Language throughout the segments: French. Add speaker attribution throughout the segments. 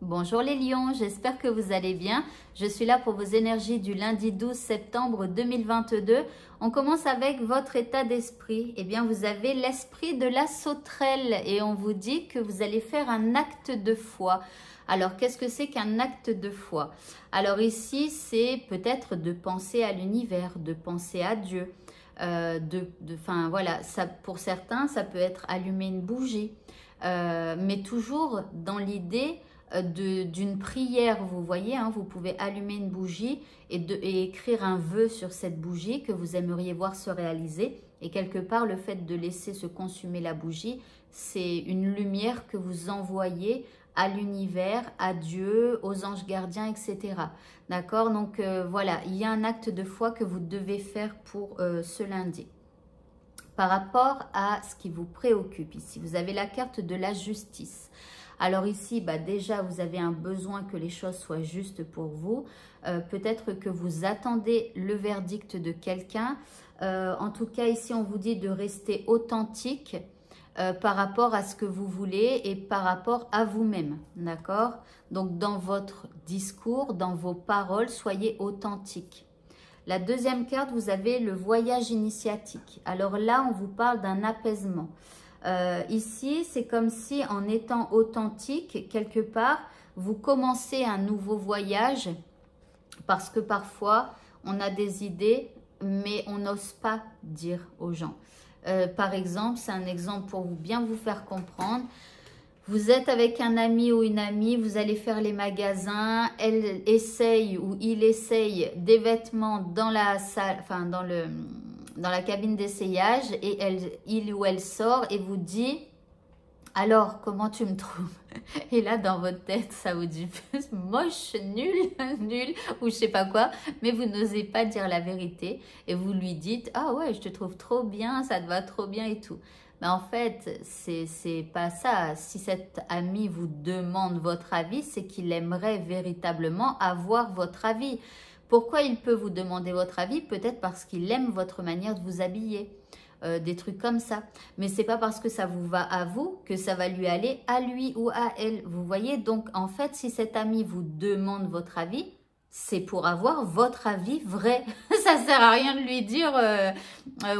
Speaker 1: Bonjour les lions, j'espère que vous allez bien. Je suis là pour vos énergies du lundi 12 septembre 2022. On commence avec votre état d'esprit. Eh bien, vous avez l'esprit de la sauterelle et on vous dit que vous allez faire un acte de foi. Alors, qu'est-ce que c'est qu'un acte de foi? Alors ici, c'est peut-être de penser à l'univers, de penser à Dieu. Enfin, voilà, ça, pour certains, ça peut être allumer une bougie. Mais toujours dans l'idée d'une prière, vous voyez, hein, vous pouvez allumer une bougie et écrire un vœu sur cette bougie que vous aimeriez voir se réaliser. Et quelque part, le fait de laisser se consumer la bougie, c'est une lumière que vous envoyez à l'univers, à Dieu, aux anges gardiens, etc. D'accord? Donc voilà, il y a un acte de foi que vous devez faire pour ce lundi. Par rapport à ce qui vous préoccupe ici, vous avez la carte de la justice. Alors ici, déjà, vous avez un besoin que les choses soient justes pour vous. Peut-être que vous attendez le verdict de quelqu'un. En tout cas, ici, on vous dit de rester authentique par rapport à ce que vous voulez et par rapport à vous-même. D'accord? Donc, dans votre discours, dans vos paroles, soyez authentique. La deuxième carte, vous avez le voyage initiatique. Alors là, on vous parle d'un apaisement. Ici, c'est comme si en étant authentique, quelque part, vous commencez un nouveau voyage parce que parfois, on a des idées, mais on n'ose pas dire aux gens. Par exemple, c'est un exemple pour bien vous faire comprendre. Vous êtes avec un ami ou une amie, vous allez faire les magasins, elle essaye ou il essaye des vêtements dans la salle, enfin dans la cabine d'essayage et il ou elle sort et vous dit « Alors, comment tu me trouves ?» Et là, dans votre tête, ça vous dit « Moche, nul, nul » ou je sais pas quoi, mais vous n'osez pas dire la vérité et vous lui dites « Ah ouais, je te trouve trop bien, ça te va trop bien et tout ». Mais en fait, c'est pas ça. Si cet ami vous demande votre avis, c'est qu'il aimerait véritablement avoir votre avis. Pourquoi il peut vous demander votre avis? Peut-être parce qu'il aime votre manière de vous habiller. Des trucs comme ça. Mais c'est pas parce que ça vous va à vous que ça va lui aller à lui ou à elle. Vous voyez? Donc, en fait, si cet ami vous demande votre avis, c'est pour avoir votre avis vrai. Ça sert à rien de lui dire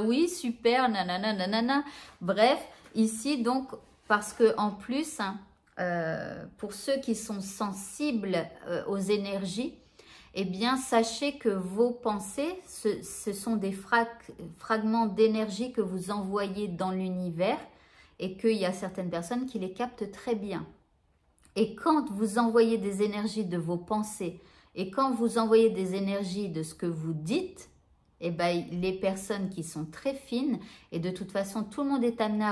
Speaker 1: oui, super, nanana, nanana. Bref, ici, donc, parce que en plus, hein, pour ceux qui sont sensibles aux énergies, eh bien, sachez que vos pensées, ce sont des fragments d'énergie que vous envoyez dans l'univers et qu'il y a certaines personnes qui les captent très bien. Et quand vous envoyez des énergies de vos pensées et quand vous envoyez des énergies de ce que vous dites, eh bien, les personnes qui sont très fines, et de toute façon, tout le monde est amené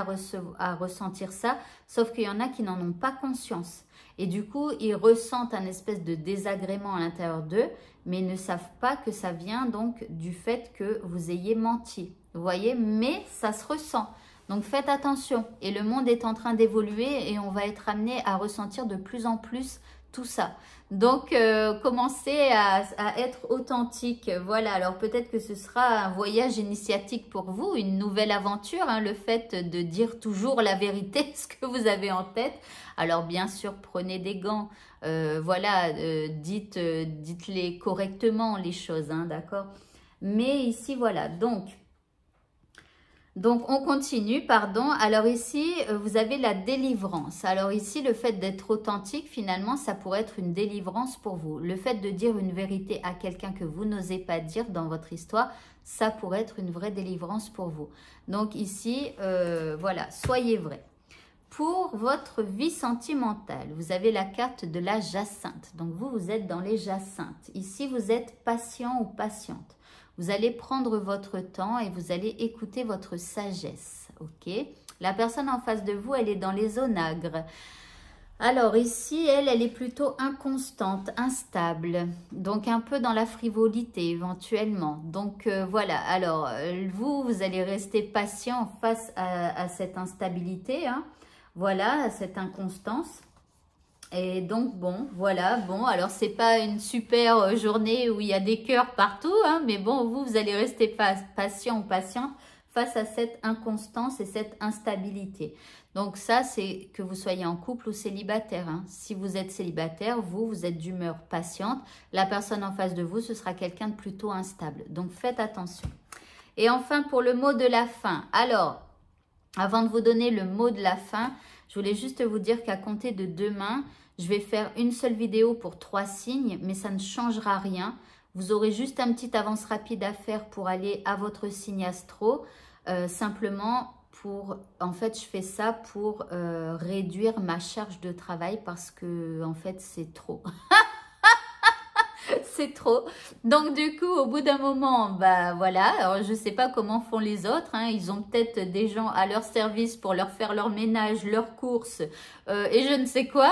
Speaker 1: à ressentir ça, sauf qu'il y en a qui n'en ont pas conscience. Et du coup, ils ressentent un espèce de désagrément à l'intérieur d'eux, mais ils ne savent pas que ça vient donc du fait que vous ayez menti. Vous voyez, mais ça se ressent. Donc faites attention. Et le monde est en train d'évoluer et on va être amené à ressentir de plus en plus tout ça. Donc, commencez à être authentique. Voilà, alors peut-être que ce sera un voyage initiatique pour vous, une nouvelle aventure, hein, le fait de dire toujours la vérité, ce que vous avez en tête. Alors, bien sûr, prenez des gants. Voilà, dites-les correctement, les choses, hein, d'accord? Mais ici, voilà, donc, on continue, pardon. Alors ici, vous avez la délivrance. Alors ici, le fait d'être authentique, finalement, ça pourrait être une délivrance pour vous. Le fait de dire une vérité à quelqu'un que vous n'osez pas dire dans votre histoire, ça pourrait être une vraie délivrance pour vous. Donc ici, voilà, soyez vrai. Pour votre vie sentimentale, vous avez la carte de la jacinthe. Donc vous, vous êtes dans les jacinthes. Ici, vous êtes patient ou patiente. Vous allez prendre votre temps et vous allez écouter votre sagesse, ok? La personne en face de vous, elle est dans les onagres. Alors ici, elle est plutôt inconstante, instable, donc un peu dans la frivolité éventuellement. Donc voilà, alors vous allez rester patient face à cette instabilité, hein? Voilà, à cette inconstance. Et donc, bon, voilà, bon, alors c'est pas une super journée où il y a des cœurs partout, hein, mais bon, vous allez rester patient ou patiente face à cette inconstance et cette instabilité. Donc ça, c'est que vous soyez en couple ou célibataire. Hein. Si vous êtes célibataire, vous êtes d'humeur patiente. La personne en face de vous, ce sera quelqu'un de plutôt instable. Donc faites attention. Et enfin, pour le mot de la fin. Alors, avant de vous donner le mot de la fin, je voulais juste vous dire qu'à compter de demain, je vais faire une seule vidéo pour 3 signes, mais ça ne changera rien. Vous aurez juste un petit avance rapide à faire pour aller à votre signe astro. Simplement, en fait, je fais ça pour réduire ma charge de travail parce que, en fait, c'est trop. C'est trop. Donc, du coup, au bout d'un moment, bah voilà. Alors, je ne sais pas comment font les autres. Hein. Ils ont peut-être des gens à leur service pour leur faire leur ménage, leurs courses et je ne sais quoi.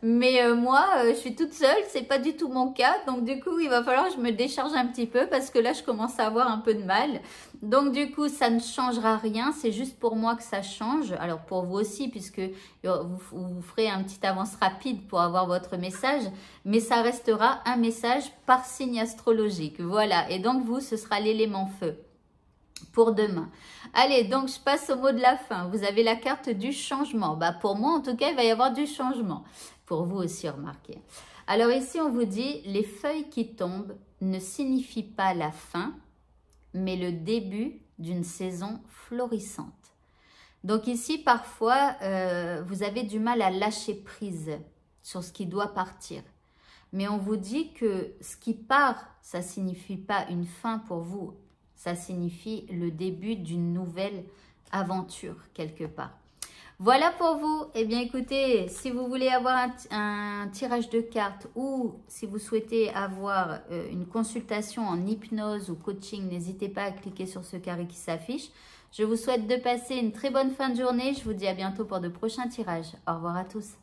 Speaker 1: Mais moi, je suis toute seule. C'est pas du tout mon cas. Donc, du coup, il va falloir que je me décharge un petit peu parce que là, je commence à avoir un peu de mal. Donc, du coup, ça ne changera rien. C'est juste pour moi que ça change. Alors, pour vous aussi, puisque vous ferez un petit avance rapide pour avoir votre message. Mais ça restera un message par signe astrologique. Voilà. Et donc, vous, ce sera l'élément feu pour demain. Allez, donc, je passe au mot de la fin. Vous avez la carte du changement. Bah, pour moi, en tout cas, il va y avoir du changement. Pour vous aussi, remarquez. Alors, ici, on vous dit, les feuilles qui tombent ne signifient pas la fin, mais le début d'une saison florissante. Donc ici, parfois, vous avez du mal à lâcher prise sur ce qui doit partir. Mais on vous dit que ce qui part, ça ne signifie pas une fin pour vous. Ça signifie le début d'une nouvelle aventure quelque part. Voilà pour vous. Eh bien, écoutez, si vous voulez avoir un tirage de cartes ou si vous souhaitez avoir une consultation en hypnose ou coaching, n'hésitez pas à cliquer sur ce carré qui s'affiche. Je vous souhaite de passer une très bonne fin de journée. Je vous dis à bientôt pour de prochains tirages. Au revoir à tous.